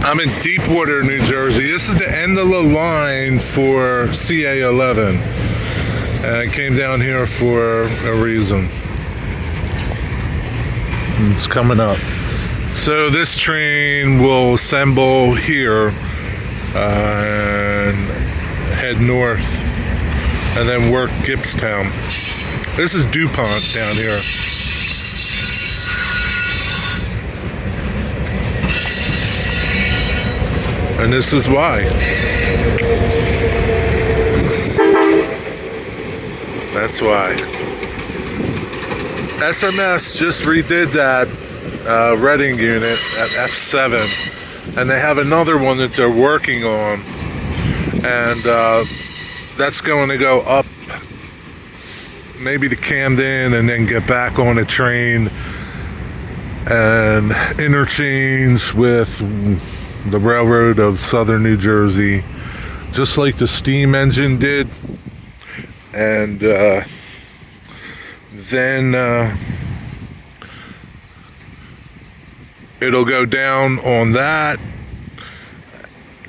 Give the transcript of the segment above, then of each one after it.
I'm in Deepwater, New Jersey. This is the end of the line for CA-11. I came down here for a reason. It's coming up. So this train will assemble here and head north and then work Gibbstown. This is DuPont down here. And this is why. That's why. SMS just redid that Reading unit at FP7, and they have another one that they're working on, and that's going to go up maybe to Camden and then get back on a train and interchange with the railroad of southern New Jersey, just like the steam engine did. And then it'll go down on that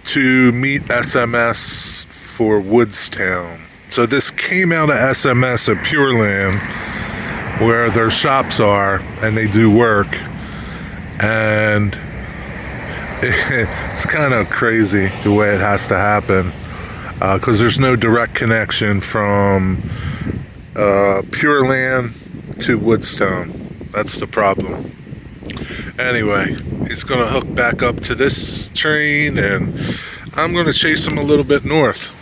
to meet SMS for Woodstown. So this came out of SMS at Pure Land, where their shops are, and they do work. And it's kind of crazy the way it has to happen, because there's no direct connection from Pure Land to Woodstown. That's the problem. Anyway, he's going to hook back up to this train, and I'm going to chase him a little bit north.